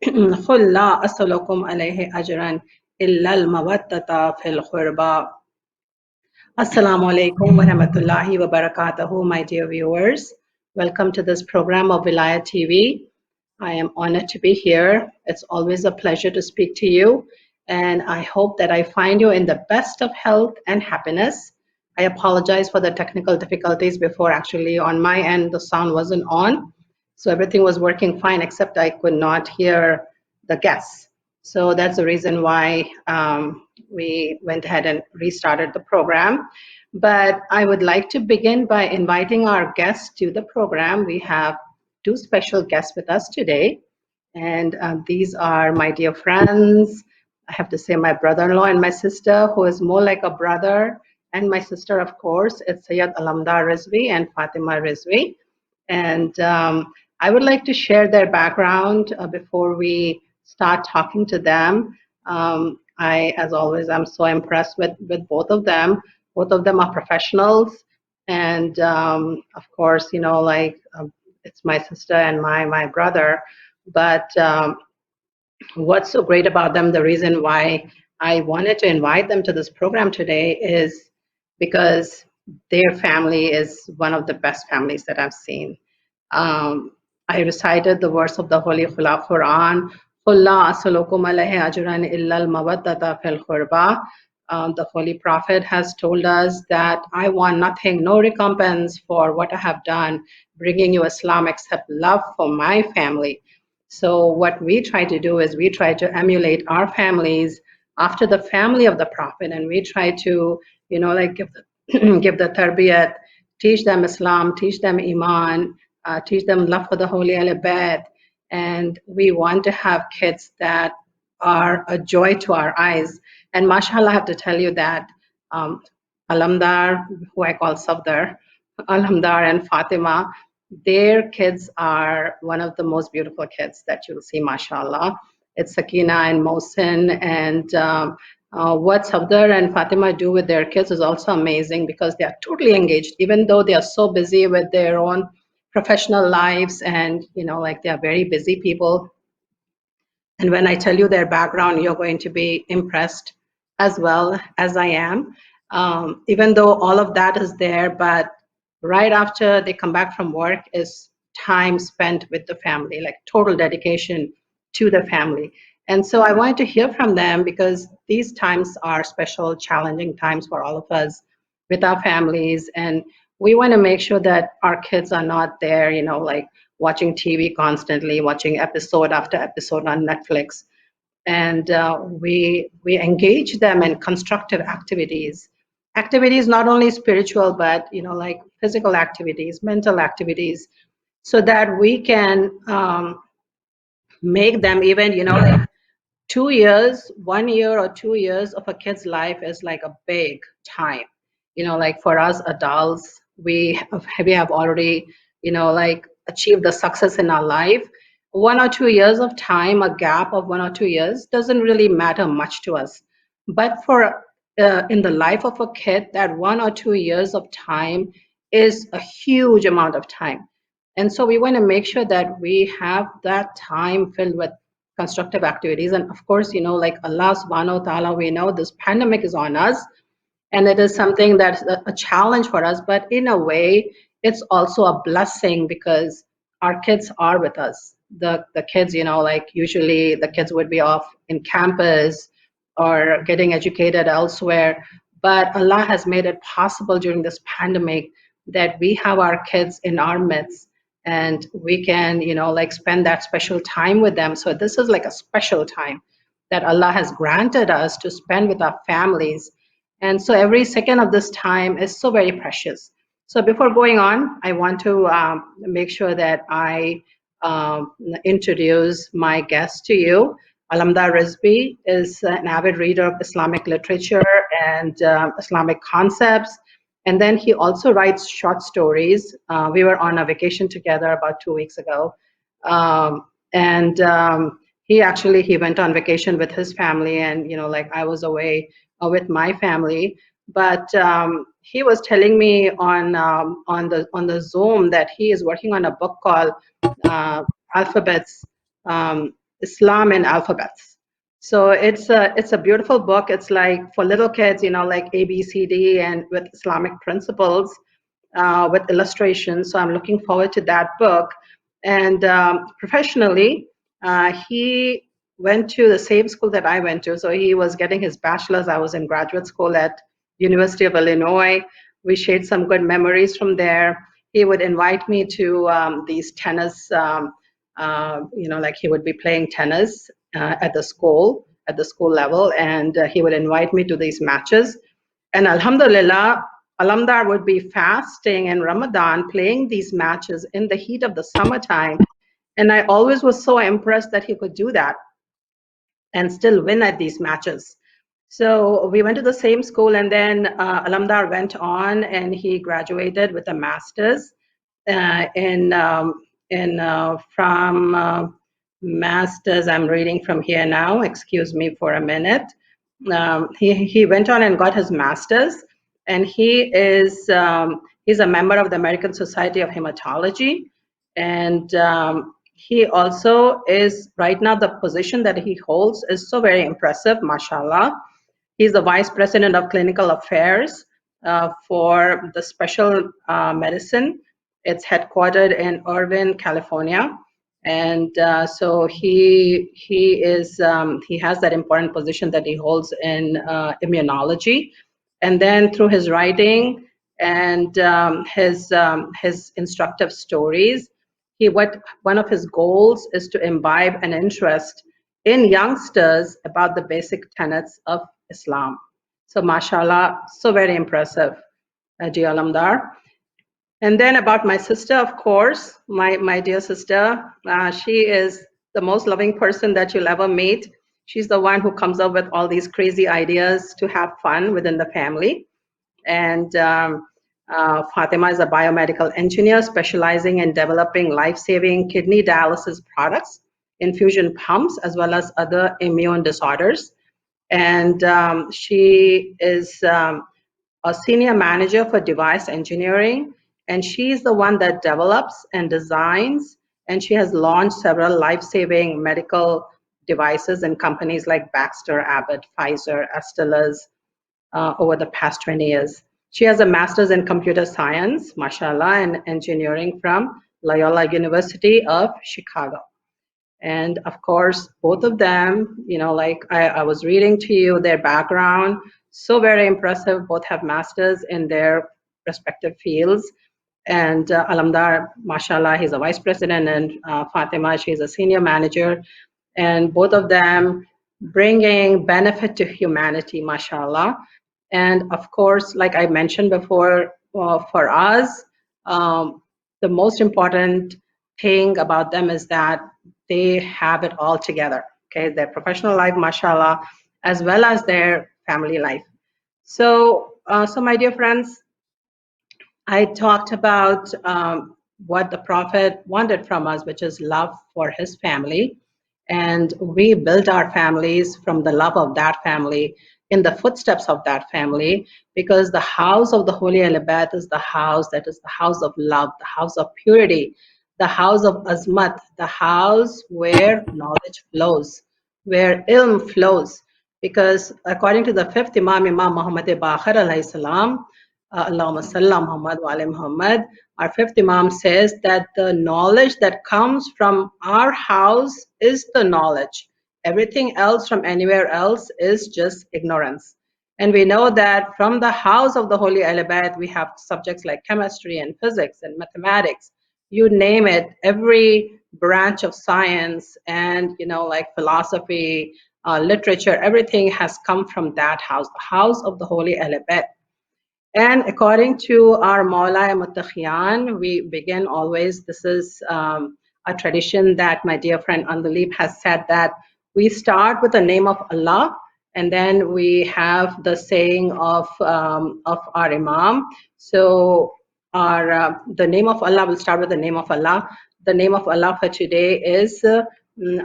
قل لا أسألكم عليه أجرا إلا المودة في القربى. Assalamu alaikum wa rahmatullahi wa barakatuhu, my dear viewers. Welcome to this program of Velayat TV. I am honored to be here. It's always a pleasure to speak to you, and I hope that I find you in the best of health and happiness. I apologize for the technical difficulties before. Actually, on my end, the sound wasn't on, so everything was working fine, except I could not hear the guests. So that's the reason why we went ahead and restarted the program. But I would like to begin by inviting our guests to the program. We have two special guests with us today, and these are my dear friends. I have to say my brother-in-law and my sister, who is more like a brother, and my sister, of course, it's Syed Alamdar Rizvi and Fatima Rizvi. And I would like to share their background before we start talking to them. As always, I'm so impressed with both of them. Both of them are professionals, and of course, it's my sister and my brother. But what's so great about them, the reason why I wanted to invite them to this program today is because their family is one of the best families that I've seen. I recited the verse of the Holy Quran, قُلْ لَا أَسْأَلُكُمْ عَلَيْهِ أَجْرًا إِلَّا الْمَوَدَّةَ فِي الْقُرْبَى. The Holy Prophet has told us that I want nothing, no recompense for what I have done, bringing you Islam, except love for my family. So what we try to do is we try to emulate our families after the family of the Prophet, and we try to, give the, give the tarbiyat, teach them Islam, teach them Iman, teach them love for the Holy Alphabet, and we want to have kids that are a joy to our eyes. And mashallah, I have to tell you that Alamdar, who I call Safdar, Alamdar and Fatima, their kids are one of the most beautiful kids that you'll see, mashallah. It's Sakina and Mohsin, and what Safdar and Fatima do with their kids is also amazing because they are totally engaged, even though they are so busy with their own professional lives, and they are very busy people. And when I tell you their background, you're going to be impressed as well as I am. Even though all of that is there, but right after they come back from work is time spent with the family, like total dedication to the family. And so I wanted to hear from them because these times are special, challenging times for all of us with our families. And we want to make sure that our kids are not there, watching TV constantly, watching episode after episode on Netflix. And we engage them in constructive activities. Activities not only spiritual, but physical activities, mental activities, so that we can make them even 2 years, 1 year or 2 years of a kid's life is like a big time. For us adults, we have already achieved the success in our life. 1 or 2 years of time, a gap of 1 or 2 years doesn't really matter much to us. But for in the life of a kid, that 1 or 2 years of time is a huge amount of time. And so we want to make sure that we have that time filled with constructive activities. And of course, like Allah subhanahu wa ta'ala, we know this pandemic is on us, and it is something that's a challenge for us, but in a way, it's also a blessing because our kids are with us. The kids, usually the kids would be off in campus or getting educated elsewhere. But Allah has made it possible during this pandemic that we have our kids in our midst, and we can, spend that special time with them. So this is like a special time that Allah has granted us to spend with our families. And so every second of this time is so very precious. So before going on, I want to make sure that I introduce my guest to you. Alamdar Rizvi is an avid reader of Islamic literature and Islamic concepts. And then he also writes short stories. We were on a vacation together about 2 weeks ago. And he went on vacation with his family, and I was away with my family. But he was telling me on the Zoom that he is working on a book called Alphabets. Islam in Alphabets. So it's a beautiful book. It's like for little kids, like ABCD and with Islamic principles, with illustrations. So I'm looking forward to that book. And professionally, he went to the same school that I went to. So he was getting his bachelor's. I was in graduate school at University of Illinois. We shared some good memories from there. He would invite me to these tennis, like he would be playing tennis at the school level, and he would invite me to these matches. And Alhamdulillah, Alamdar would be fasting in Ramadan, playing these matches in the heat of the summertime. And I always was so impressed that he could do that and still win at these matches. So we went to the same school, and then Alamdar went on and he graduated with a master's from master's. I'm reading from here now. Excuse me for a minute. He went on and got his master's, and he's a member of the American Society of Hematology, and he also is right now the position that he holds is so very impressive, mashallah. He's the vice president of clinical affairs for the special medicine. It's headquartered in Irvine, California, and so he has that important position that he holds in immunology. And then through his writing and his instructive stories, one of his goals is to imbibe an interest in youngsters about the basic tenets of Islam. So, mashallah, so very impressive, dear Alamdar. And then about my sister, of course, my dear sister, she is the most loving person that you'll ever meet. She's the one who comes up with all these crazy ideas to have fun within the family. And Fatima is a biomedical engineer specializing in developing life-saving kidney dialysis products, infusion pumps, as well as other immune disorders. And she is a senior manager for device engineering, and she's the one that develops and designs, and she has launched several life-saving medical devices in companies like Baxter, Abbott, Pfizer, Astellas, over the past 20 years. She has a master's in computer science, mashallah, and engineering from Loyola University of Chicago. And of course, both of them, like I was reading to you their background, so very impressive. Both have masters in their respective fields. And Alamdar, mashallah, he's a vice president, and Fatima, she's a senior manager. And both of them bringing benefit to humanity, mashallah. And of course, like I mentioned before, for us, the most important thing about them is that they have it all together. Okay, their professional life, mashallah, as well as their family life. So, my dear friends, I talked about what the Prophet wanted from us, which is love for his family. And we built our families from the love of that family, in the footsteps of that family, because the house of the Holy Alabat is the house that is the house of love, the house of purity, the house of azmat, the house where knowledge flows, where ilm flows. Because according to the fifth Imam, Imam Muhammad Baqir alayhi salam, Allahumma sallam Muhammad wa ali Muhammad, our fifth Imam says that the knowledge that comes from our house is the knowledge. Everything else from anywhere else is just ignorance. And we know that from the house of the Holy Alabat, we have subjects like chemistry and physics and mathematics. You name it, every branch of science and, like philosophy, literature, everything has come from that house, the house of the Holy Alabat. And according to our Maula Mutakhiyan, we begin always, this is a tradition that my dear friend Andalib has said, that we start with the name of Allah, and then we have the saying of our Imam. So the name of Allah, will start with the name of Allah. The name of Allah for today is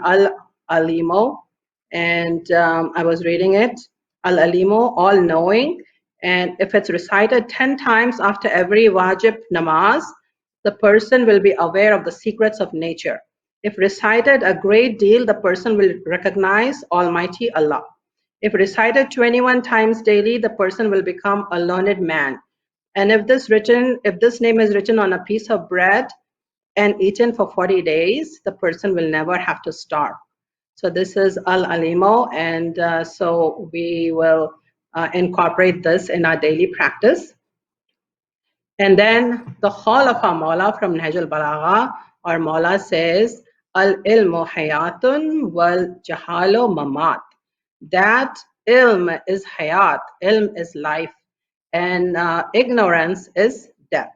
Al-Alimo, and I was reading it, Al-Alimo, all-knowing. And if it's recited 10 times after every wajib namaz, the person will be aware of the secrets of nature. If recited a great deal, the person will recognize Almighty Allah. If recited 21 times daily, the person will become a learned man. And if this name is written on a piece of bread and eaten for 40 days, the person will never have to starve. So this is Al-Alimo, and so we will incorporate this in our daily practice. And then the Hall of our Mawla from Nahj al-Balagha, our Mawla says, Al-ilmu hayatun wal jahalo mamat. That ilm is hayat, ilm is life, and ignorance is death.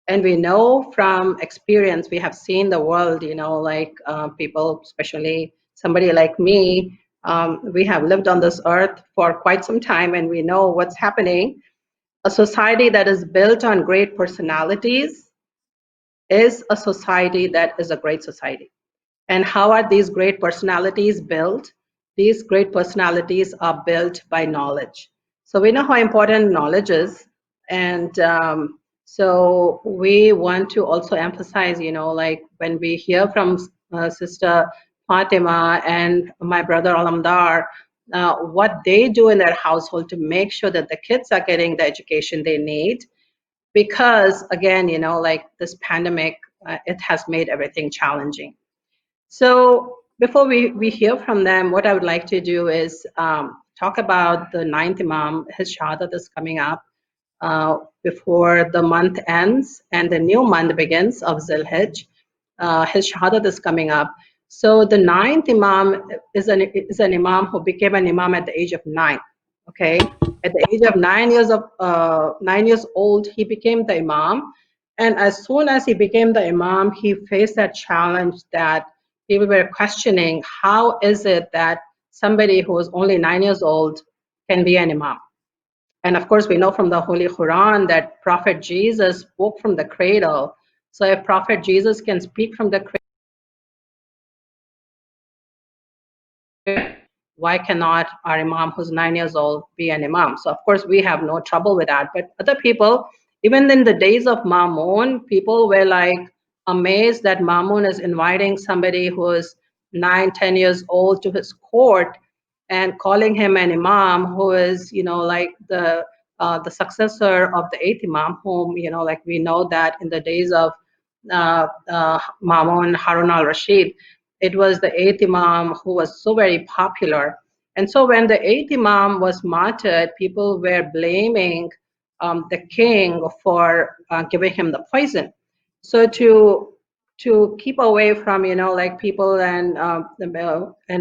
And we know from experience, we have seen the world, like people, especially somebody like me, we have lived on this earth for quite some time, and we know what's happening. A society that is built on great personalities is a society that is a great society. And how are these great personalities built? These great personalities are built by knowledge. So we know how important knowledge is. And so we want to also emphasize, like when we hear from Sister Fatima and my brother Alamdar, what they do in their household to make sure that the kids are getting the education they need. Because again, like this pandemic, it has made everything challenging. So before we hear from them, what I would like to do is talk about the ninth Imam. His Shahadat is coming up before the month ends and the new month begins of Zilhijj. His Shahadat is coming up. So the ninth Imam is an Imam who became an Imam at the age of 9. Okay, at the age of 9 years old, he became the Imam. And as soon as he became the Imam, he faced that challenge that people were questioning, how is it that somebody who is only 9 years old can be an Imam? And of course, we know from the Holy Quran that Prophet Jesus spoke from the cradle. So if Prophet Jesus can speak from the cradle, why cannot our Imam who's 9 years old be an Imam? So of course, we have no trouble with that. But other people, even in the days of Mamun, people were like amazed that Mamun is inviting somebody who is 9, 10 years old to his court and calling him an Imam who is, like the successor of the eighth Imam, whom, like we know that in the days of Mamun Harun al-Rashid, it was the eighth Imam who was so very popular. And so when the eighth Imam was martyred, people were blaming the king for giving him the poison. So to keep away from, like people and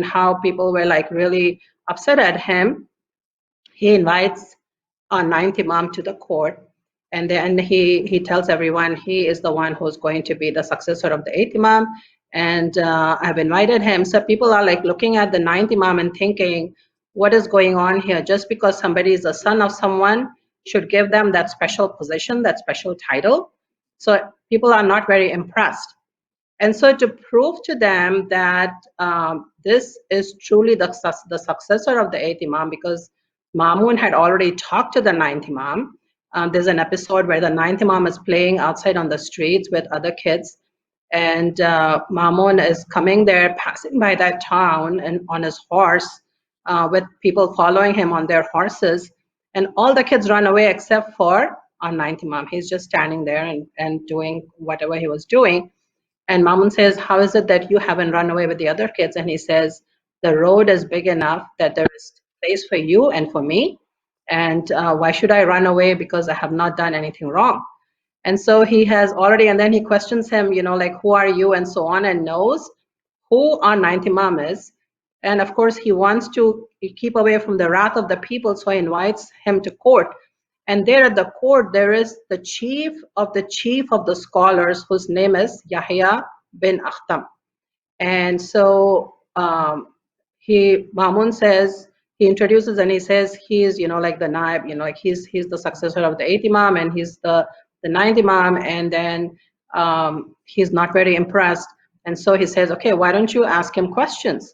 how people were like really upset at him, he invites our ninth Imam to the court. And then he tells everyone he is the one who's going to be the successor of the eighth Imam. And I've invited him. So people are like looking at the ninth Imam and thinking, what is going on here? Just because somebody is the son of someone should give them that special position, that special title. So people are not very impressed. And so to prove to them that this is truly the successor of the eighth Imam, because Mamun had already talked to the ninth Imam. There's an episode where the ninth Imam is playing outside on the streets with other kids. And Mamun is coming there, passing by that town and on his horse with people following him on their horses. And all the kids run away except for our ninth Imam. He's just standing there and doing whatever he was doing. And Mamun says, how is it that you haven't run away with the other kids? And he says, the road is big enough that there is place for you and for me. And why should I run away because I have not done anything wrong? And so he has already, and then he questions him, like, who are you? And so on, and knows who our ninth Imam is. And of course, he wants to keep away from the wrath of the people, so he invites him to court. And there at the court, there is the chief of the scholars, whose name is Yahya bin Akhtam. And so Mamun says, he introduces and he says he is, like the Naib, like he's the successor of the eighth Imam, and he's the ninth Imam. And then he's not very impressed. And so he says, okay, why don't you ask him questions?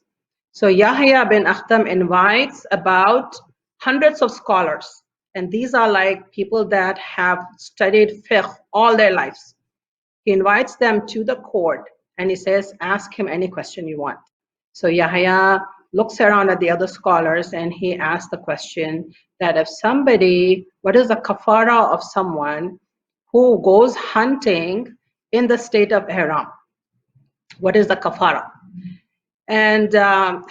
So Yahya bin Akhtam invites about hundreds of scholars. And these are like people that have studied fiqh all their lives. He invites them to the court and he says, ask him any question you want. So Yahya looks around at the other scholars and he asks the question that if somebody, what is the kafara of someone who goes hunting in the state of ihram? What is the kafara? And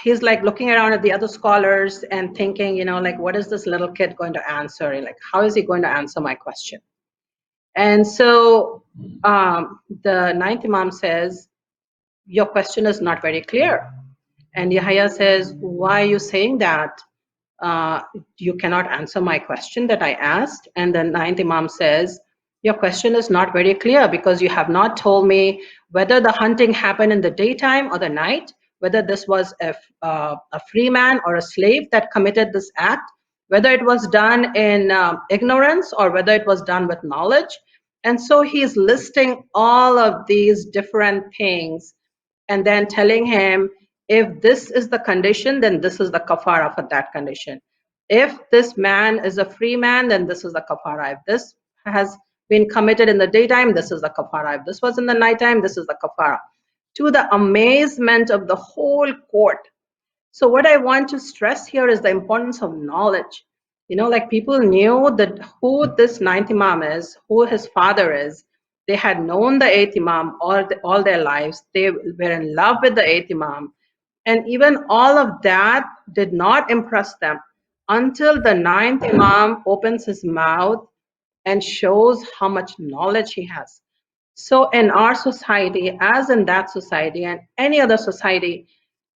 he's like looking around at the other scholars and thinking, like, what is this little kid going to answer? Like, how is he going to answer my question? And so the ninth Imam says, your question is not very clear. And Yahya says, why are you saying that? You cannot answer my question that I asked. And the ninth Imam says, your question is not very clear because you have not told me whether the hunting happened in the daytime or the night, whether this was a free man or a slave that committed this act, whether it was done in ignorance or whether it was done with knowledge. And so he's listing all of these different things and then telling him, if this is the condition, then this is the kafara for that condition. If this man is a free man, then this is the kafara. If this has been committed in the daytime, this is the kafara. If this was in the nighttime, this is the kafara. To the amazement of the whole court. So what I want to stress here is the importance of knowledge. Like people knew that who this ninth Imam is, who his father is. They had known the eighth Imam all their lives. They were in love with the eighth Imam. And even all of that did not impress them until the ninth Imam opens his mouth and shows how much knowledge he has. So in our society, as in that society and any other society,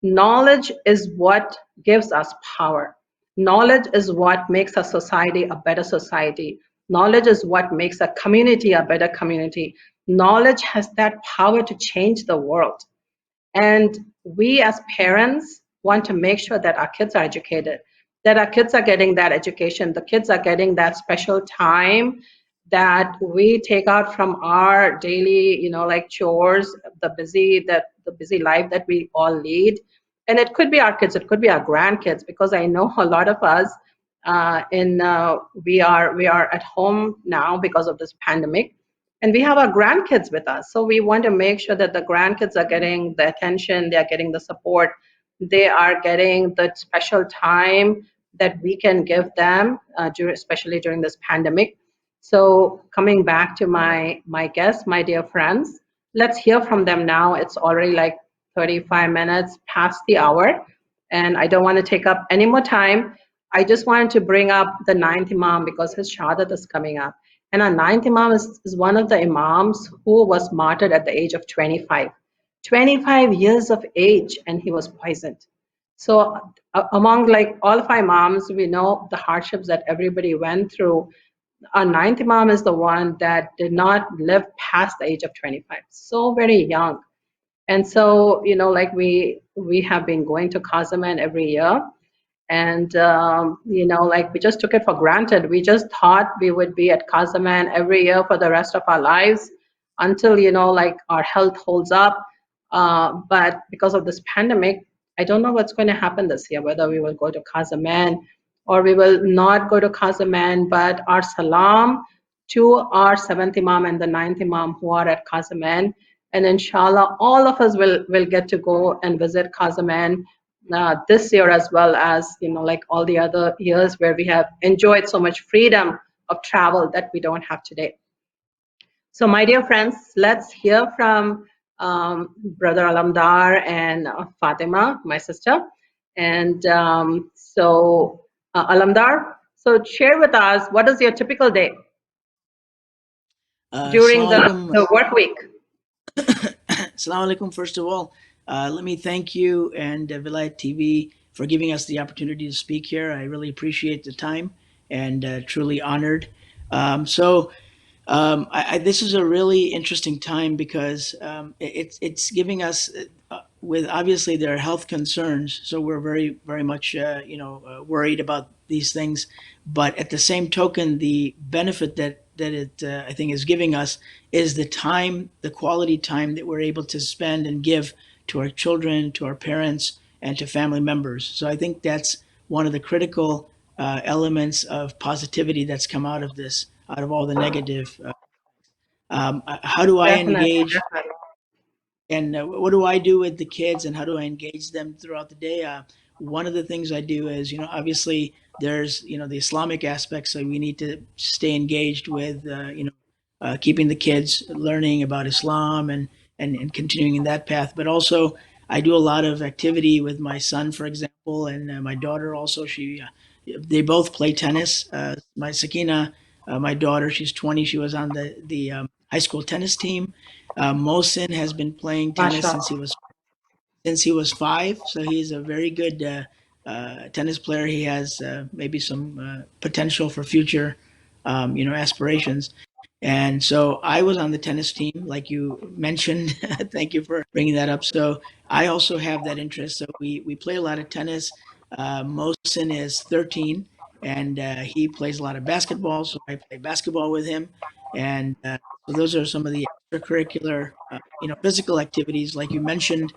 knowledge is what gives us power. Knowledge is what makes a society a better society. Knowledge is what makes a community a better community. Knowledge has that power to change the world. And we as parents want to make sure that our kids are educated, that our kids are getting that education, the kids are getting that special time that we take out from our daily, like chores, the busy life that we all lead. And it could be our kids, it could be our grandkids, because I know a lot of us we are at home now because of this pandemic, and we have our grandkids with us, so we want to make sure that the grandkids are getting the attention, they are getting the support, they are getting the special time that we can give them, especially during this pandemic. So coming back to my guests, my dear friends, let's hear from them now. It's already like 35 minutes past the hour, and I don't want to take up any more time. I just wanted to bring up the ninth Imam because his Shahadat is coming up. And our ninth Imam is one of the Imams who was martyred at the age of 25. 25 years of age, and he was poisoned. So among like all of our Imams, we know the hardships that everybody went through. Our ninth Imam is the one that did not live past the age of 25, so very young. And so, like we have been going to Kazaman every year, and like we just took it for granted. We just thought we would be at Kazaman every year for the rest of our lives until like our health holds up. But because of this pandemic, I don't know what's going to happen this year, whether we will go to Kazaman or we will not go to Kazaman. But our salam to our seventh Imam and the ninth Imam who are at Kazaman, and inshallah all of us will get to go and visit Kazaman this year, as well as like all the other years where we have enjoyed so much freedom of travel that we don't have today. So my dear friends, let's hear from brother Alamdar and Fatima, my sister. And Alamdar, so share with us, what is your typical day during Assalamu alaikum. the work week? Assalamu alaikum. First of all, let me thank you and Velayat TV for giving us the opportunity to speak here. I really appreciate the time and truly honored. So this is a really interesting time because it's giving us with obviously there are health concerns, so we're very much worried about these things. But at the same token, the benefit that it I think is giving us is the time, the quality time that we're able to spend and give to our children, to our parents, and to family members. So I think that's one of the critical elements of positivity that's come out of this, out of all the negative. How do I Definitely, engage? definitely. And what do I do with the kids, and how do I engage them throughout the day? One of the things I do is, obviously there's, the Islamic aspect, so we need to stay engaged with, keeping the kids learning about Islam and continuing in that path. But also, I do a lot of activity with my son, for example, and my daughter also. They both play tennis. My Sakina, my daughter, she's 20. She was on the high school tennis team. Mohsin has been playing tennis MashaAllah. since he was 5, so he's a very good tennis player. He has maybe some potential for future, aspirations. And so I was on the tennis team, like you mentioned. Thank you for bringing that up. So I also have that interest. So we play a lot of tennis. Mohsin is 13, and he plays a lot of basketball. So I play basketball with him. And so those are some of the extracurricular, physical activities, like you mentioned.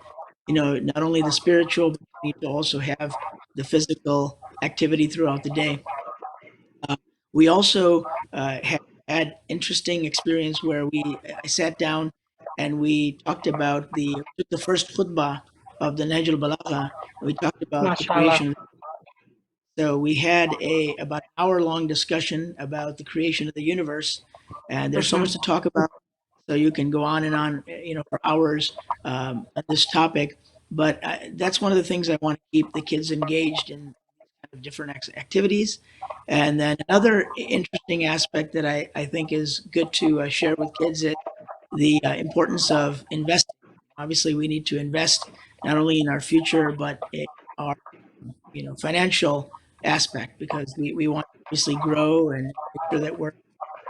Not only the spiritual, but you need to also have the physical activity throughout the day. Uh, we also had interesting experience where I sat down and we talked about the first khutbah of the Najl Balagha, and we talked about the MashaAllah. creation. So we had a about an hour long discussion about the creation of the universe, and there's so much to Mhm. talk about. So you can go on and on, for hours on this topic. But that's one of the things I want to keep the kids engaged in, kind of different activities. And then another interesting aspect that I think is good to share with kids is the importance of investing. Obviously, we need to invest not only in our future but in our financial aspect, because we want to obviously grow and make sure that we're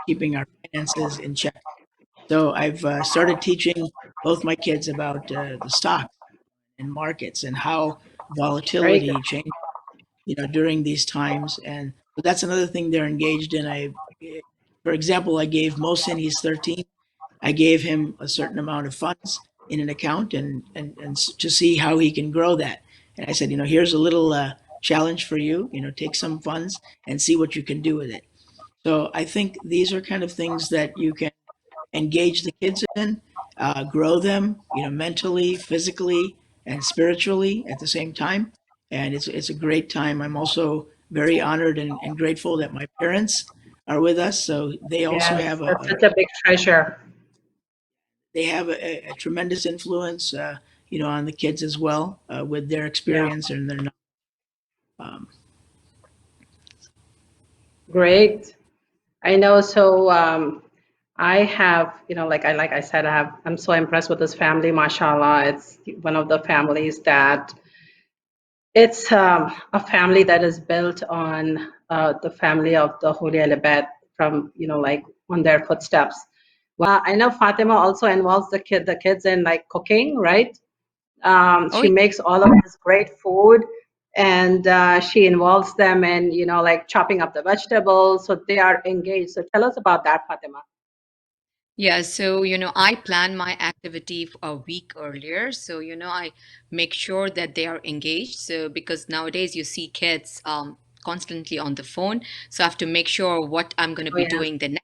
keeping our finances in check. So I've started teaching both my kids about the stocks and markets and how Very good. volatility changes, during these times. And so that's another thing they're engaged in. For example, I gave Mohsin, he's 13. I gave him a certain amount of funds in an account, and to see how he can grow that. And I said, here's a little challenge for you. Take some funds and see what you can do with it. So I think these are kind of things that you can engage the kids in, grow them, mentally, physically, and spiritually at the same time. And it's a great time. I'm also very honored and grateful that my parents are with us. So they also Yes, have that's such a big treasure. a tremendous influence, on the kids as well, with their Yeah, experience and their knowledge. Um, great. I know. So I have, like I said, I'm so impressed with this family. Mashallah, it's one of the families that it's a family that is built on the family of the Holy Alabad from, like on their footsteps. I know Fatima also involves the kids in like cooking, right? Oh, She makes all of this great food, and she involves them in, like chopping up the vegetables, so they are engaged. So tell us about that, Fatima. yeah. So, I plan my activity a week earlier. So, I make sure that they are engaged. So, because nowadays you see kids constantly on the phone. So, I have to make sure what I'm going to Oh be yes. doing the next.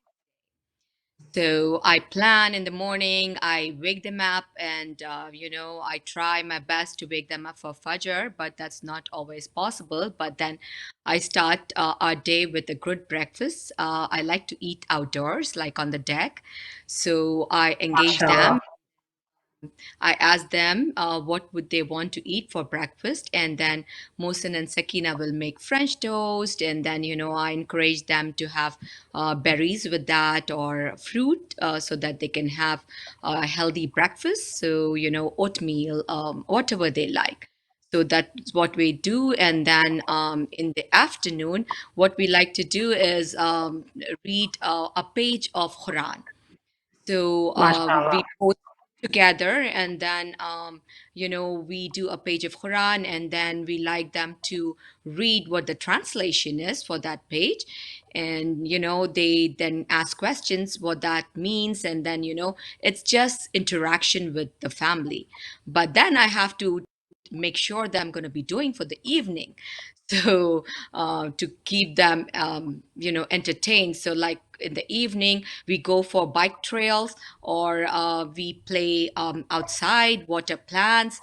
So, I plan in the morning, I wake them up, and, I try my best to wake them up for Fajr, but that's not always possible. But then I start our day with a good breakfast. I like to eat outdoors, like on the deck. So I engage Mashallah. them. I ask them what would they want to eat for breakfast, and then Mohsen and Sakina will make French toast, and then I encourage them to have berries with that or fruit, so that they can have a healthy breakfast. So oatmeal, whatever they like. So that's what we do, and then in the afternoon, what we like to do is read a page of Quran. So Mashallah. we both together, and then we do a page of Quran, and then we like them to read what the translation is for that page, and they then ask questions what that means, and then it's just interaction with the family. But then I have to make sure that I'm going to be doing for the evening. So to keep them entertained, so like in the evening, we go for bike trails, or we play outside, water plants.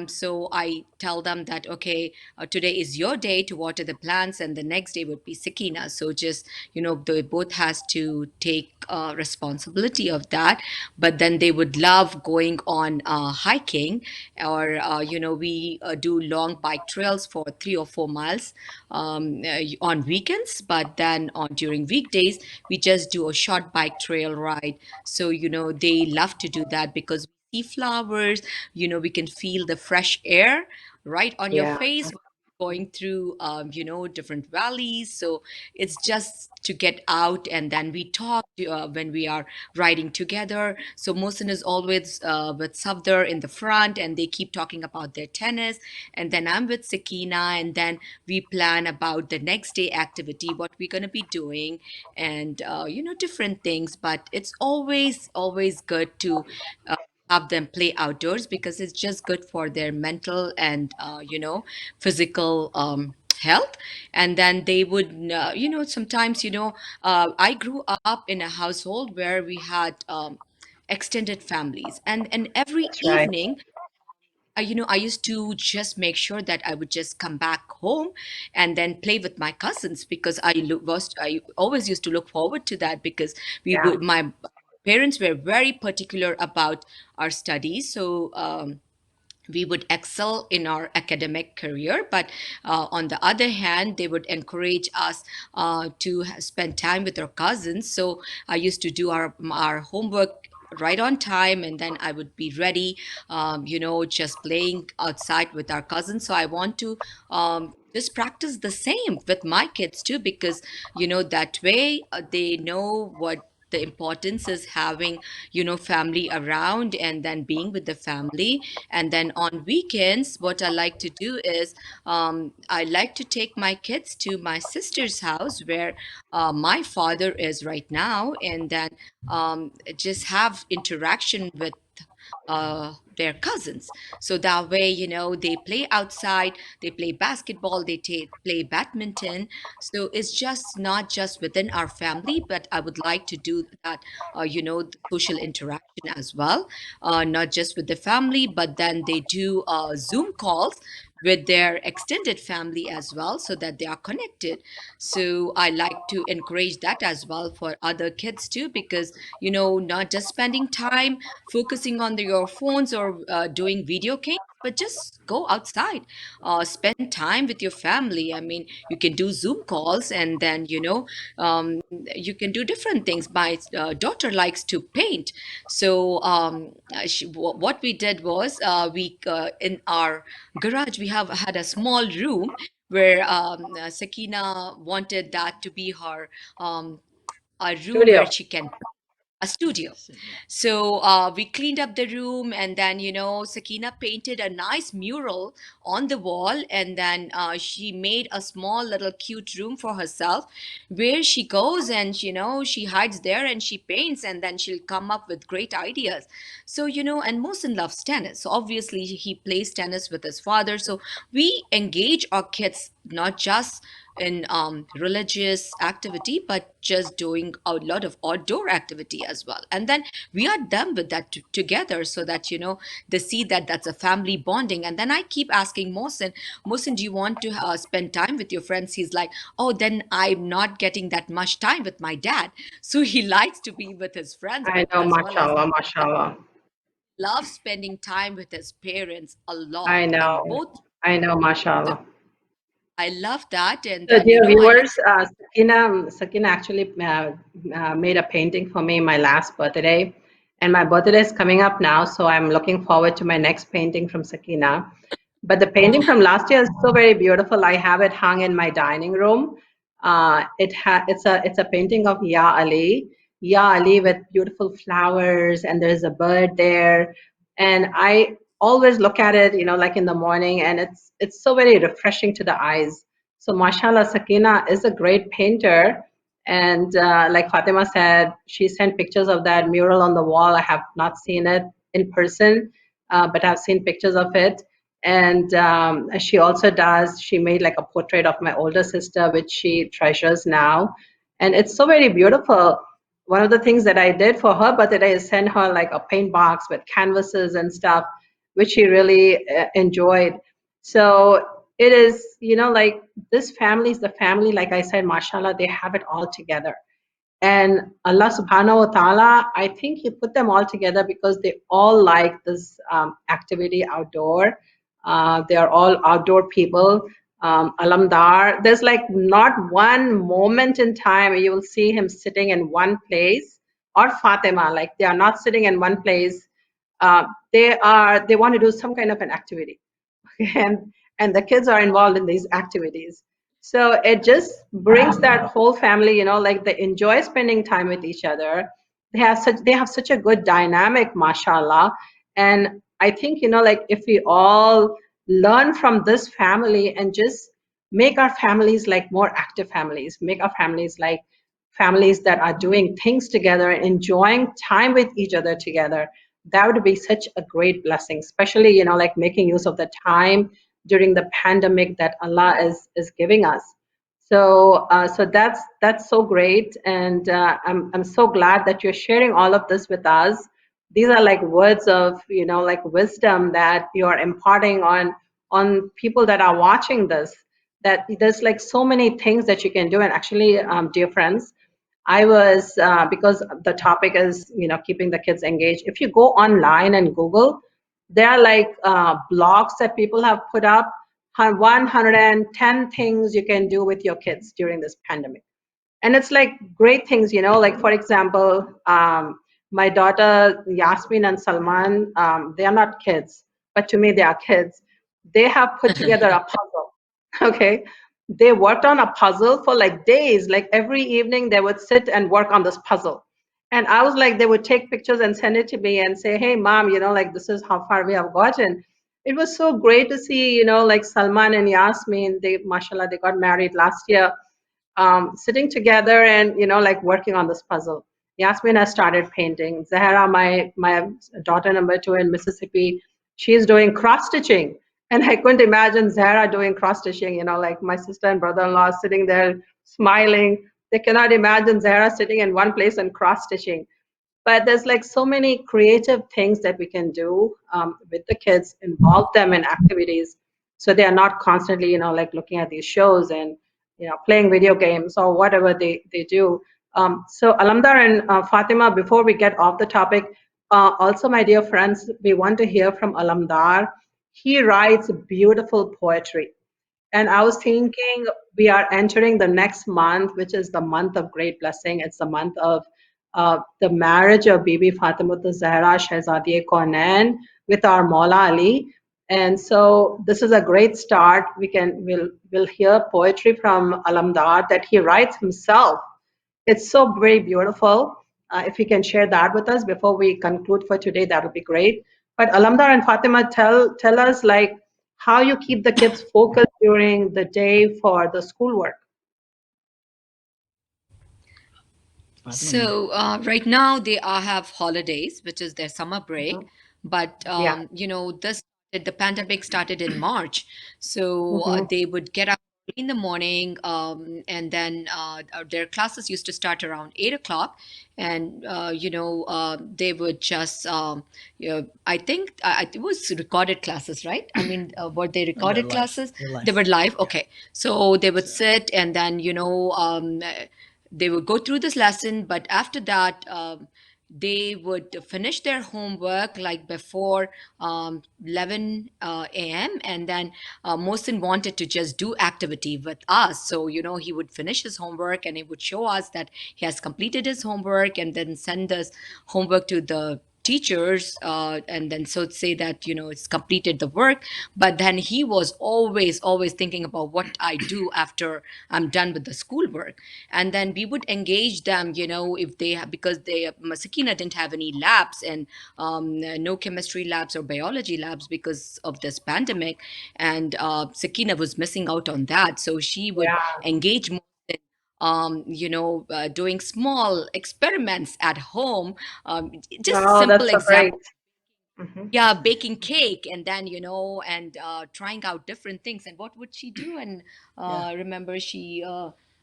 So I tell them that, okay, today is your day to water the plants, and the next day would be Sakina. So just, they both has to take responsibility of that. But then they would love going on hiking, or we do long bike trails for 3 or 4 miles on weekends. But then on during weekdays, we just do a short bike trail ride. So they love to do that because we see flowers. We can feel the fresh air right on your Yeah. face, going through different valleys. So it's just to get out, and then we talk when we are riding together. So Mohsin is always with Safdar in the front, and they keep talking about their tennis, and then I'm with Sakina, and then we plan about the next day activity, what we're going to be doing, and different things. But it's always good to have them play outdoors, because it's just good for their mental and physical health. And then they would sometimes I grew up in a household where we had extended families, and every That's right. evening I used to just make sure that I would just come back home and then play with my cousins, because I always used to look forward to that, because Yeah. my parents were very particular about our studies. So we would excel in our academic career, but on the other hand, they would encourage us to spend time with our cousins. So I used to do our homework right on time, and then I would be ready, just playing outside with our cousins. So I want to just practice the same with my kids too, because that way they know what the importance is having family around, and then being with the family. And then on weekends, what I like to do is I like to take my kids to my sister's house, where my father is right now, and then just have interaction with their cousins. So that way, they play outside, they play basketball, they play badminton. So it's just not just within our family, but I would like to do that, the social interaction as well, not just with the family, but then they do Zoom calls with their extended family as well, so that they are connected. So I like to encourage that as well for other kids too, because not just spending time focusing on your phones, or doing video games, but just go outside, spend time with your family. I mean, you can do Zoom calls, and then you can do different things. My daughter likes to paint. So what we did was, we in our garage, we have had a small room where Sakina wanted that to be her a room where Studio. she can a studio. So we cleaned up the room, and then Sakina painted a nice mural on the wall, and then she made a small little cute room for herself, where she goes and she hides there and she paints, and then she'll come up with great ideas. So and Mohsin loves tennis, so obviously he plays tennis with his father. So we engage our kids not just in religious activity, but just doing a lot of outdoor activity as well. And then we are done with that together, so that they see that that's a family bonding. And then I keep asking Mohsin, do you want to spend time with your friends? He's like, oh, then I'm not getting that much time with my dad. So he likes to be with his friends, I but know, as well as mashallah, mashallah. loves spending time with his parents a I lot, and know. both. I know, So mashallah. I love that. And So, then dear I like. viewers, Sakina actually made a painting for me my last birthday, and my birthday is coming up now, so I'm looking forward to my next painting from Sakina. But the painting from last year is so very beautiful. I have it hung in my dining room. It's a painting of Ya Ali with beautiful flowers, and there's a bird there. And I always look at it, like in the morning, and it's so very refreshing to the eyes. So, mashallah, Sakina is a great painter. And like Fatima said, she sent pictures of that mural on the wall. I have not seen it in person, but I've seen pictures of it. And she also she made like a portrait of my older sister, which she treasures now. And it's so very beautiful. One of the things that I did for her birthday is send her like a paint box with canvases and stuff, which she really enjoyed. So it is, like this family is the family, like I said, mashallah, they have it all together. And Allah subhanahu wa ta'ala, I think He put them all together because they all like this activity outdoor. They are all outdoor people. Alamdar, there's like not one moment in time you will see him sitting in one place, or Fatima, like they are not sitting in one place. They want to do some kind of an activity. And the kids are involved in these activities, so it just brings that whole family, like they enjoy spending time with each other. They have such a good dynamic, mashallah. And I think, like if we all learn from this family and just make our families like more active families, make our families like families that are doing things together and enjoying time with each other together, that would be such a great blessing, especially, like making use of the time during the pandemic that Allah is giving us. So that's so great, and I'm so glad that you're sharing all of this with us. These are like words of, like wisdom that you're imparting on people that are watching this. That there's like so many things that you can do, and actually, dear friends, I was because the topic is, keeping the kids engaged. If you go online and Google, there are like blogs that people have put up, 110 things you can do with your kids during this pandemic. And it's like great things, like for example, my daughter Yasmin and Salman, they are not kids, but to me they are kids. They have put together a puzzle. Okay, they worked on a puzzle for like days. Like every evening they would sit and work on this puzzle, and I was like, they would take pictures and send it to me and say, hey mom, like this is how far we have gotten. It was so great to see, like Salman and Yasmin, they mashallah, they got married last year, sitting together and, like working on this puzzle. Yasmin has started painting. Zahara, my daughter number two in Mississippi, she's doing cross stitching. And I couldn't imagine Zahara doing cross stitching, like my sister and brother-in-law sitting there smiling. They cannot imagine Zahara sitting in one place and cross stitching. But there's like so many creative things that we can do with the kids, involve them in activities, so they are not constantly, like looking at these shows and, playing video games or whatever they do. So Alamdar and Fatima, before we get off the topic, also my dear friends, we want to hear from Alamdar. He writes beautiful poetry. And I was thinking, we are entering the next month, which is the month of great blessing. It's the month of the marriage of Bibi Fatima Zahra Shehzadi Kaunain with our Maula Ali. And so this is a great start. We'll hear poetry from Alamdar that he writes himself. It's so very beautiful. If you can share that with us before we conclude for today, that would be great. But Alamdar and Fatima, tell us like how you keep the kids focused during the day for the schoolwork. Fatima. So right now they are have holidays, which is their summer break. Mhm. But Yeah. this the pandemic started in March, so Hmm. they would get up early in the morning, and then their classes used to start around 8 o'clock, and they would just I think it was recorded classes, right? I mean, were they And they're recorded live. classes? They're They live. were live. Yeah. Okay, so they would So sit and then they would go through this lesson, but after that they would finish their homework like before 11 a.m. And then Mohsin wanted to just do activity with us, so he would finish his homework and he would show us that he has completed his homework, and then send us homework to the teachers, and then so say that it's completed the work. But then he was always thinking about what I do after I'm done with the schoolwork. And then we would engage them, if they have, because they Masakina didn't have any labs, and no chemistry labs or biology labs because of this pandemic, and Sakina was missing out on that, so she would Yeah. engage more in doing small experiments at home, just Oh, simple that's so great. example. Hmm. Yeah, baking cake, and then and trying out different things. And what would she do? And yeah. remember, she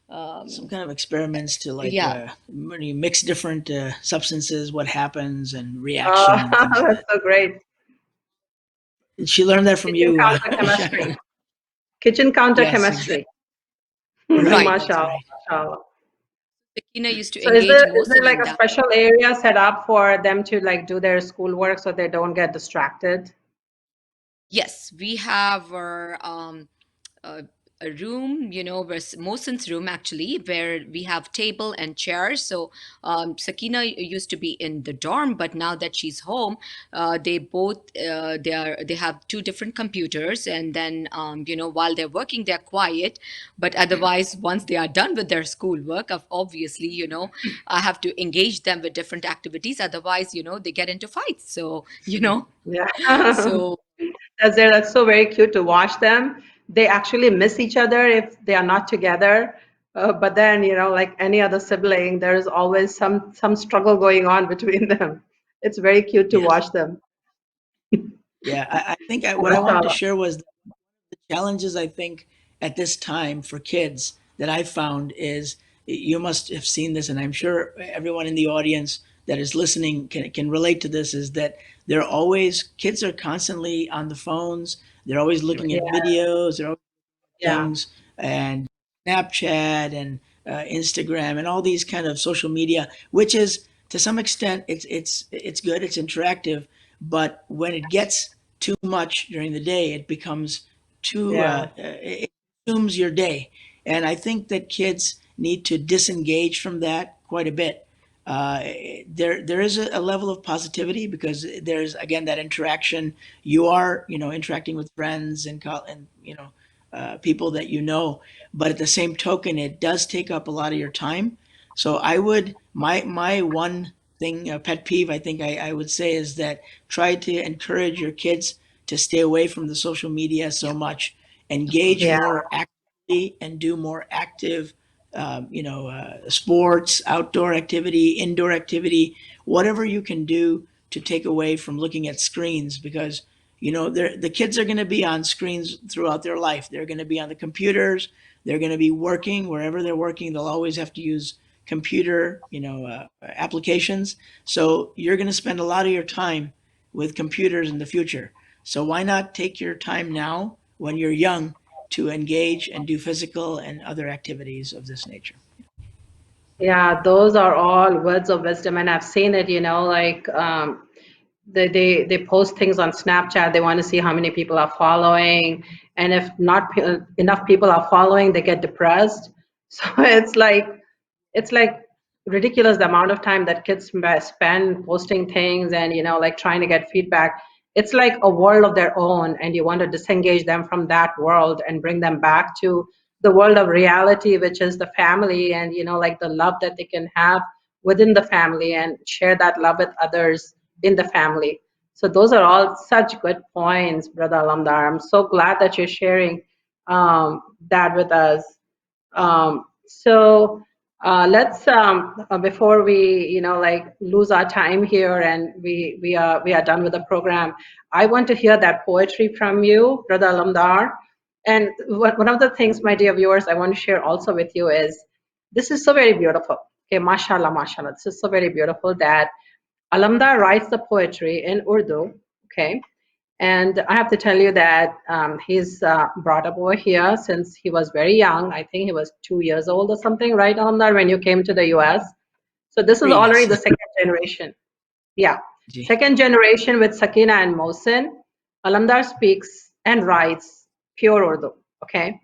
some kind of experiments to like Yeah. when you mix different substances, what happens and reaction and things of That's that. so great. She learned that from Kitchen you, counter Sharon. chemistry. Kitchen counter Yes, exactly. chemistry. Right, Right. that's Mashallah, right. mashallah. Sakina used to So is engage there Mohsin like in a that. special area set up for them to like do their schoolwork so they don't get distracted? Yes, we have a, a room, where Mohsin's room actually, where we have table and chairs. So Sakina used to be in the dorm, but now that she's home, they both they have two different computers, and then while they're working, they're quiet. But otherwise, once they are done with their schoolwork, obviously, I have to engage them with different activities. Otherwise, they get into fights. So Yeah. so That's so very cute to watch them. They actually miss each other if they are not together. But then, like any other sibling, there is always some struggle going on between them. It's very cute to Yes. watch them. Yeah, I think what I wanted to Mashallah. share was challenges I think at this time for kids that I found is you must have seen this, and I'm sure everyone in the audience that is listening can relate to this. Is that they're always kids are constantly on the phones. They're always looking at Yeah, videos. They're always yeah, things and Snapchat and Instagram and all these kind of social media, which is to some extent it's good, it's interactive, but when it gets too much during the day, it becomes too yeah, it consumes your day, and I think that kids need to disengage from that quite a bit. Uh, there is a level of positivity because there's again that interaction. You are interacting with friends and people that you know. But at the same token, it does take up a lot of your time. So I would my one thing pet peeve I think I would say is that try to encourage your kids to stay away from the social media so yeah, much, engage yeah, more actively and do more active sports, outdoor activity, indoor activity, whatever you can do to take away from looking at screens because the kids are going to be on screens throughout their life. They're going to be on the computers. They're going to be working wherever they're working. They'll always have to use computer, applications. So you're going to spend a lot of your time with computers in the future. So why not take your time now when you're young to engage and do physical and other activities of this nature? yeah. Those are all words of wisdom, and I've seen it. Like they post things on Snapchat. They want to see how many people are following, and if not enough people are following, they get depressed. So it's like ridiculous the amount of time that kids spend posting things and like trying to get feedback. It's like a world of their own, and you want to disengage them from that world and bring them back to the world of reality, which is the family, and like the love that they can have within the family and share that love with others in the family. So those are all such good points, Brother Alamdar. I'm so glad that you're sharing that with us. So let's before we like lose our time here and we are done with the program. I want to hear that poetry from you, Brother Alamdar. And one of the things, my dear viewers, I want to share also with you is this is so very beautiful. Okay, mashallah, mashallah. This is so very beautiful that Alamdar writes the poetry in Urdu. Okay, and I have to tell you that he's brought up over here since he was very young. I think he was 2 years old or something, right, Alamdar, when you came to the US? So this is already Yes. the second generation. Yeah. Gee. Second generation with Sakina and Mohsin. Alamdar speaks and writes pure Urdu. Okay.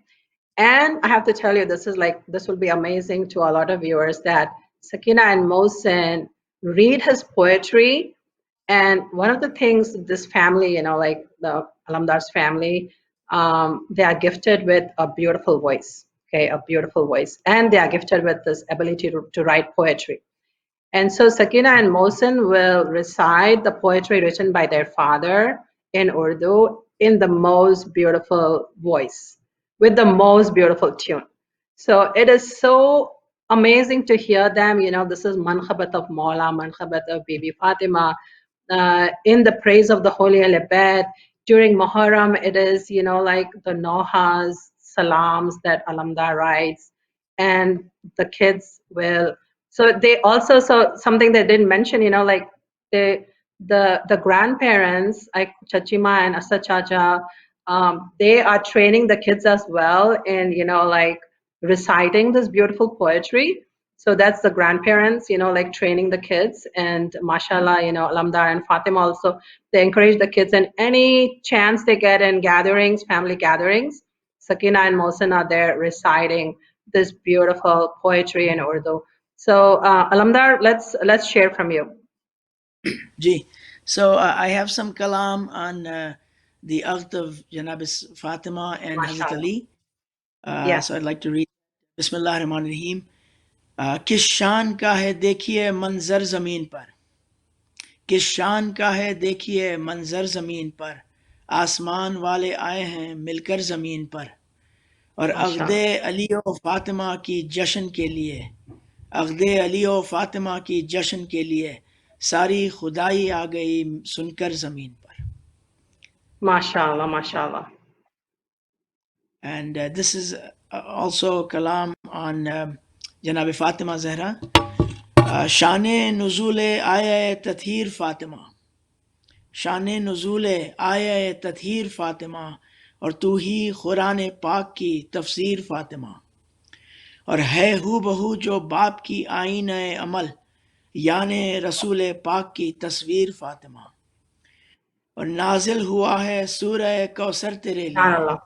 And I have to tell you, this will be amazing to a lot of viewers that Sakina and Mohsin read his poetry. And one of the things this family, like the Alamdar's family, they are gifted with a beautiful voice. Okay, a beautiful voice. And they are gifted with this ability to write poetry. And so Sakina and Mohsin will recite the poetry written by their father in Urdu in the most beautiful voice, with the most beautiful tune. So it is so amazing to hear them. This is Mankhabat of Maula, Mankhabat of Bibi Fatima, in the praise of the Holy Alibad. During Muharram, it is, like the Nohas, Salams that Alamdar writes, and the kids will. So they also, so something they didn't mention, like they, the grandparents, like Chachima and Asa Chacha, they are training the kids as well in, like reciting this beautiful poetry. So that's the grandparents, like training the kids. And mashallah, Alamdar and Fatima also, they encourage the kids, and any chance they get in gatherings, family gatherings, Sakina and Mohsin are there reciting this beautiful poetry in Urdu. So Alamdar, let's share from you. Ji. So I have some kalam on the Aqd of Janab Fatima and Hazrat Mashallah. Ali. Yes. So I'd like to read Bismillah ar-Rahman ar-Rahim. किस शान का है देखिए मंजर जमीन पर, किस शान का है देखिए मंजर जमीन पर, आसमान वाले आए हैं मिलकर जमीन पर, और अक़दे Mashallah. अली व फातिमा की जश्न के लिए, अक़दे अली व फातिमा की जश्न के लिए सारी खुदाई आ गई सुनकर जमीन पर. Mashallah. Mashallah. And this is also kalam on Janab Fatima Zahra. शान नुज़ूल आया तथहीर फातिमा, शान नुज़ूल आया तथहीर फातिमा, और तू ही कुरान पाक की तफसीर फातिमा, और है हू बहू जो बाप की आईन अमल, याने रसूल पाक की तस्वीर फातिमा, और नाजिल हुआ है सूरह कौसर तेरे लिए, Subhanallah.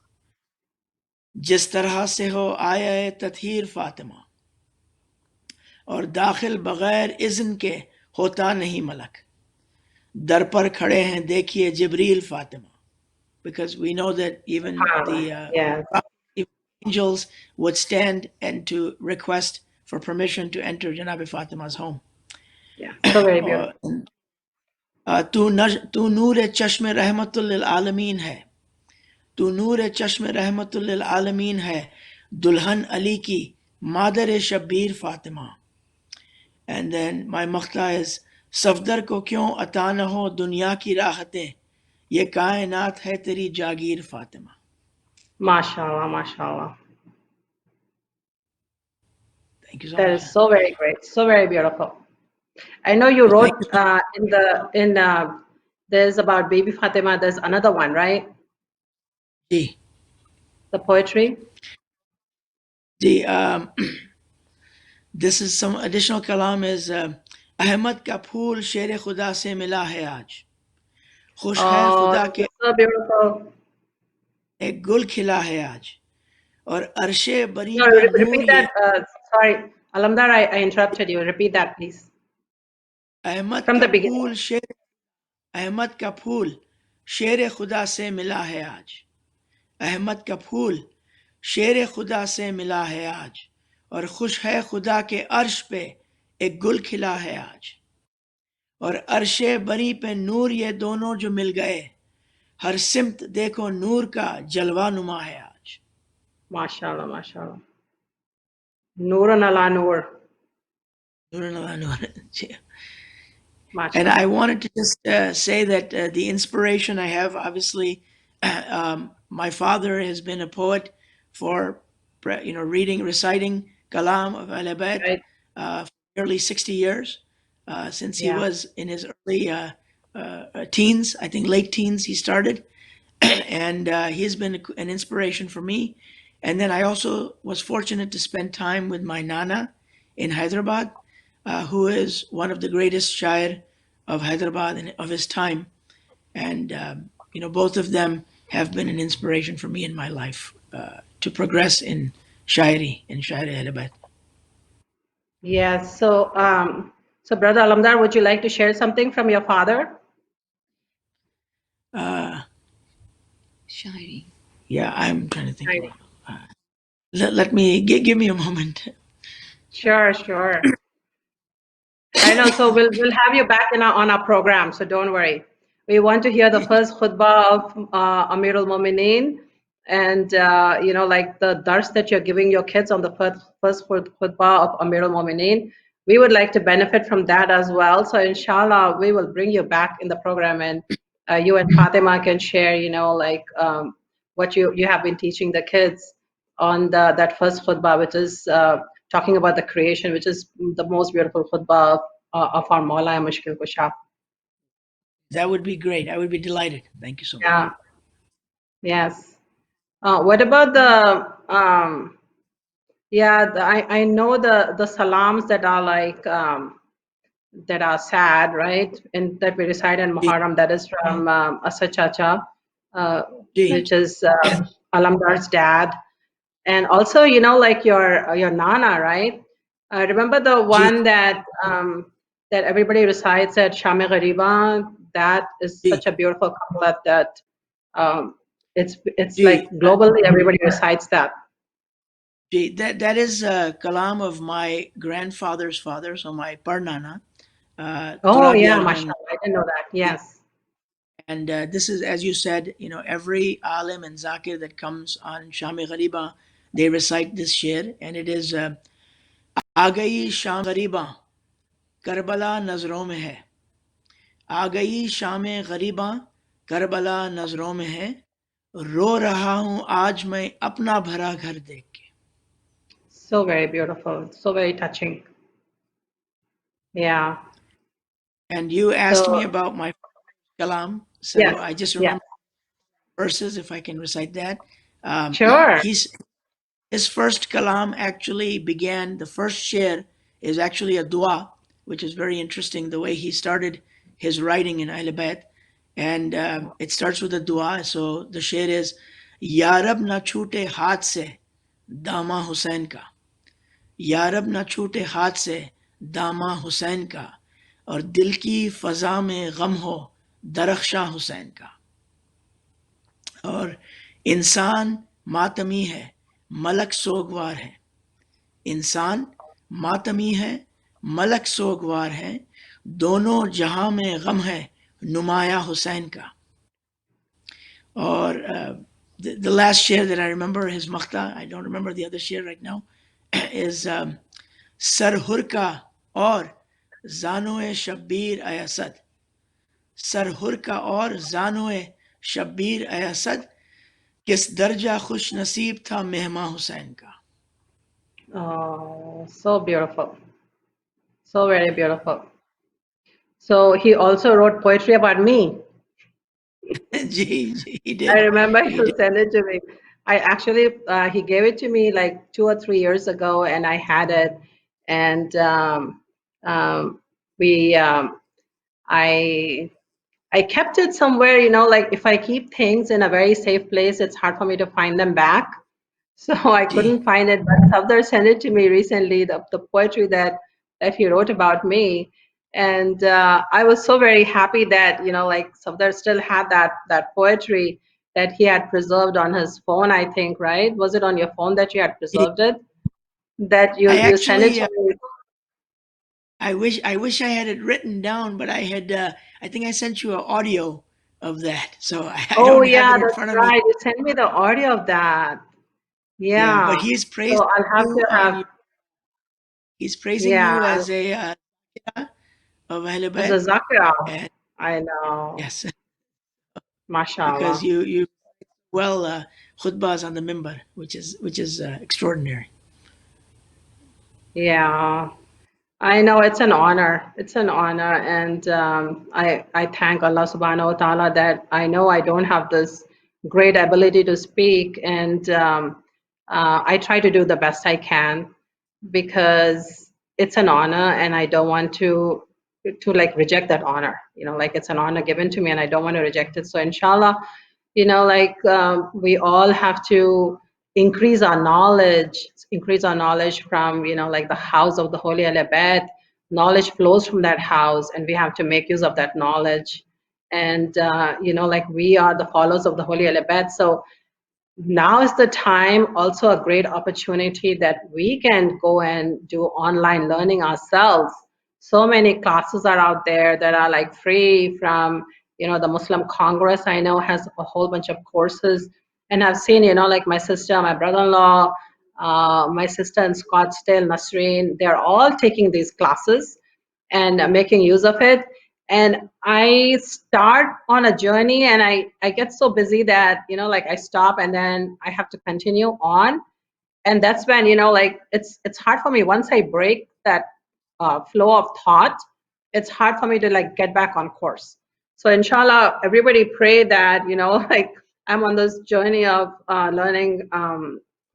जिस तरह से हो आया तथहीर फातिमा, और दाखिल बगैर इज़्न के होता नहीं मलक, दर पर खड़े हैं देखिए जिब्रील Fatima. Because we know that even Subhanallah. the Yes. angels would stand and to request for permission to enter Janab Fatima's home. Yeah. So very beautiful. तू नूर चश्म रहमतुल लिल आलमीन है, तू नूर चश्म रहमतुल लिल आलमीन है, दुल्हन अली की मादर Shabbir Fatima. And then my makhta is, Safdar को क्यों अता न हो दुनिया की राहतें, ये कायनात है तेरी जागीर Fatima. Mashallah. Mashallah. Thank you so That much. is so very great. So very beautiful. I know you Thank wrote in there's about Baby Fatima. There's another one, right? you. The poetry. This is some additional kalam is Ahmad का फूल शेर खुदा से मिला है आज, खुश है Oh, खुदा this के is so beautiful. एक गुल खिला है आज, और अरशे बरी No, पे नूर repeat ये. that. Sorry, Alamdar, I interrupted you. Repeat that, please, Ahmad from का the beginning. फूल शेर अहमद का फूल शेर खुदा से मिला है आज, अहमद का फूल शेर खुदा से मिला है आज, और खुश है खुदा के अर्श पे एक गुल खिला है आज, और अरशे बरी पे नूर ये दोनों जो मिल गए, हर सिमत देखो नूर का जलवा नुमा है आज. Mashallah, mashallah. Noor ala noor. Noor ala noor. And Mashallah. I wanted to just say that the inspiration I have, obviously, my father has been a poet for, reading, reciting Kalam of Al-Abad Right. for nearly 60 years, since he Yeah. was in his early teens, I think late teens he started. And he's been an inspiration for me. And then I also was fortunate to spend time with my Nana in Hyderabad, who is one of the greatest Sheher of Hyderabad and of his time. And, both of them have been an inspiration for me in my life to progress in Shairi, in Shairi Hyderabad. Yes. So Brother Alamdar, would you like to share something from your father? Shairi. Yeah, I'm trying to think. Let me, give me a moment. Sure, sure. I know. So we'll have you back on our program. So don't worry. We want to hear the first khutbah of Amir al-Mumineen, and like the dars that you're giving your kids on the first khutbah of Amir al-Mumineen. We would like to benefit from that as well. So inshallah, we will bring you back in the program, and you and Fatima can share, like what you have been teaching the kids. on that first khutbah, which is talking about the creation, which is the most beautiful khutbah of our Maula Mushkil Kusha. That would be great. I would be delighted. Thank you so much. Yeah, yes. What about I know the salams that are like that are sad, right? And that we recite in Ji, Muharram, that is from Asad Chacha, uh, ji, which is Alamdar's dad. And also, like your Nana, right? Remember the ji, one that everybody recites at Shame Ghariba? That is ji, such a beautiful couplet that um, it's like ji. globally everybody recites that. Ji. That is kalam of my grandfather's father, so my parnana, Oh Turab yeah, Yarhan. mashallah, I didn't know that. Yes. And this is, as you said, every alim and zakir that comes on Shami Ghariba, they recite this sher, and it is आ गई शाम गरीबा Karbala नजरों में है आ गई शाम गरीबा Karbala नजरों में है रो रहा हूं आज मैं अपना भरा घर देख के. So very beautiful, so very touching. Yeah. And you asked me So about my kalam, so yes, I just yes, remember verses if I can recite that. sure. He's His first kalam actually began, the first sher is actually a dua, which is very interesting the way he started his writing in Ahl Bayt. And it starts with a dua. So the sher is, Ya Rab na chhoote haath se dama Hussain ka. Ya Rab na chhoote haath se dama Hussain ka. और दिल की फजा में गम हो दरख्शा हुसैन का. और इंसान मातमी है मलक सोगवार है इंसान मातमी है मलक सोगवार है दोनों जहां में गम है नुमाया हुसैन का. और the last share that I remember, his makhta, I don't remember the other share right now, is सरहुर का और जानोए शब्बीर अयसद. सरहुर का और जानोए शब्बीर अयसद किस दर्जा खुश नसीब था मेहमा हुसैन का. Oh, so beautiful, so very beautiful. So he also wrote poetry about me. Ji ji, he I did, remember he he did. sent it to me. I actually, he gave it to me like 2 or 3 years ago, and I had it. And we, I, I kept it somewhere. Like if I keep things in a very safe place, it's hard for me to find them back. So I ji. couldn't find it, but Safdar sent it to me recently, the poetry that he wrote about me. And I was so very happy that, like Safdar still had that poetry that he had preserved on his phone, I think, right? Was it on your phone that you had He, preserved it? That you I you sent it actually, to me? I wish I had it written down, but I think I sent you an audio of that, so I Oh don't have yeah, it in that's front of me. right. You sent me the audio of that. Yeah, but Yeah. he's So praising I'll have you to have, he's praising yeah, you as a of Ahl as a Bayt, Zakira. and I know. yes, because MashaAllah. you well khutbahs on the mimbar, which is extraordinary. Yeah, I know it's an honor. It's an honor, and I thank Allah Subhanahu wa Taala that I know I don't have this great ability to speak, and I try to do the best I can because it's an honor, and I don't want to like reject that honor. Like it's an honor given to me, and I don't want to reject it. So inshallah, like we all have to increase our knowledge from like the house of the Holy Alabad. Knowledge flows from that house, and we have to make use of that knowledge. And like we are the followers of the Holy Alabad, so now is the time, also a great opportunity that we can go and do online learning ourselves. So many classes are out there that are like free from, the Muslim Congress, I know, has a whole bunch of courses. And I've seen, like my sister, my brother-in-law, my sister in Scottsdale, Nasreen, they're all taking these classes and making use of it. And I start on a journey, and I get so busy that like I stop, and then I have to continue on. and that's when, like, it's hard for me once I break that flow of thought. It's hard for me to like get back on course. So inshallah, everybody pray that, like, I'm on this journey of learning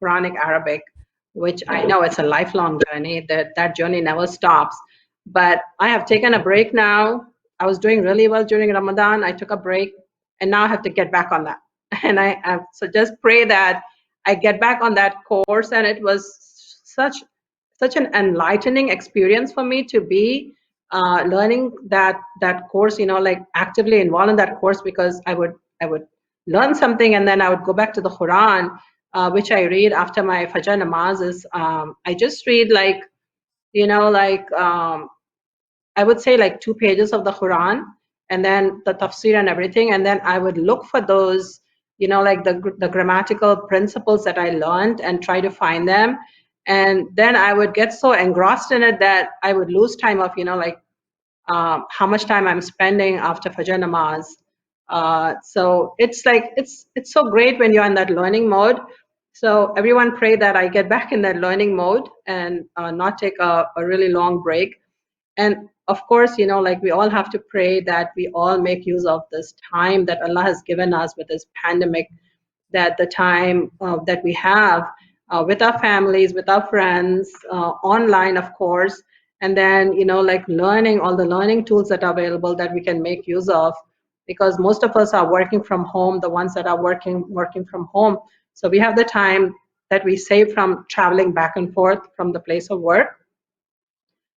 Quranic Arabic, which I know it's a lifelong journey. That journey never stops. But I have taken a break now. I was doing really well during Ramadan. I took a break, and now I have to get back on that. And I have, so just pray that I get back on that course. And it was such an enlightening experience for me to be learning that course, like actively involved in that course, because I would learn something, and then I would go back to the Quran, which I read after my Fajr namazes. I just read like, like, I would say like 2 pages of the Quran, and then the tafsir and everything, and then I would look for those, like the grammatical principles that I learned, and try to find them. And then I would get so engrossed in it that I would lose time of, like, how much time I'm spending after Fajr namaz. So it's like it's so great when you're in that learning mode. So everyone pray that I get back in that learning mode, and not take a really long break. And of course, like, we all have to pray that we all make use of this time that Allah has given us with this pandemic, that the time that we have with our families, with our friends, online, of course, and then, like, learning all the learning tools that are available that we can make use of, because most of us are working from home, the ones that are working from home. So we have the time that we save from traveling back and forth from the place of work.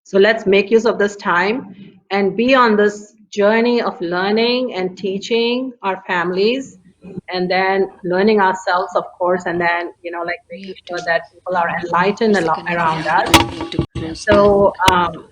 So let's make use of this time and be on this journey of learning and teaching our families, and then learning ourselves, of course, and then, like, We making have to. sure that people are enlightened Where's the around connection? us. We have to close that. So, Do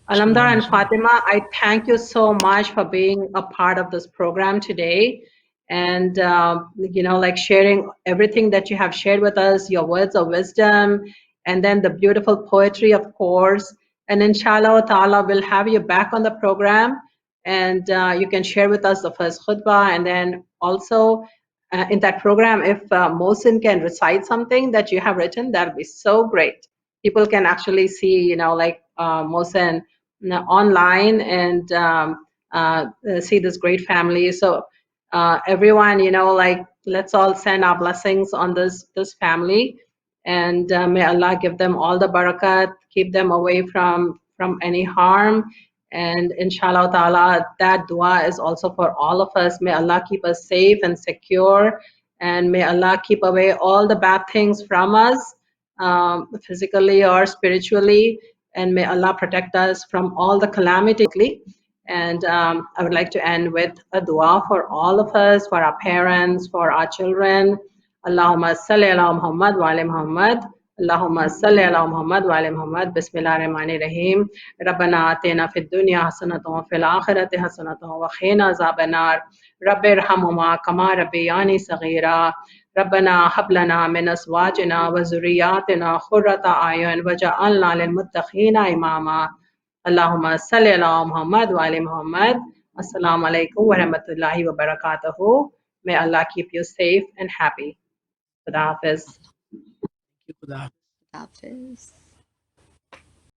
that. Alamdar and Subhanallah. Fatima, I thank you so much for being a part of this program today, and like, sharing everything that you have shared with us, your words of wisdom, and then the beautiful poetry, of course. And inshallah ta'ala, we'll have you back on the program, and you can share with us the first khutbah, and then also in that program, if Mohsin can recite something that you have written, that would be so great. People can actually see, like, Mohsin online, and see this great family. So everyone, like, let's all send our blessings on this family, and may Allah give them all the barakat, keep them away from any harm. And inshallah ta'ala, that dua is also for all of us. May Allah keep us safe and secure, and may Allah keep away all the bad things from us, physically or spiritually, and may Allah protect us from all the calamity. And I would like to end with a dua for all of us, for our parents, for our children. Allahumma salli ala Muhammad wa ala Muhammad. Allahumma salli ala Muhammad wa ala Muhammad. Bismillah ar-Rahman ar-Rahim. Rabbana atina fid dunya hasanatan wa fil akhirati hasanatan wa qina azaban nar. Rabbi irhamhuma kama rabbayani saghira. ربنا هب لنا من أزواجنا وذرياتنا قرة أعين وجعلنا للمتقين إماما اللهم صل على محمد وعلى Muhammad. Assalamu alaikum wa rahmatullahi wa barakatuhu. May Allah keep you safe and happy. Khuda Hafiz. Thank you for that. Hafiz.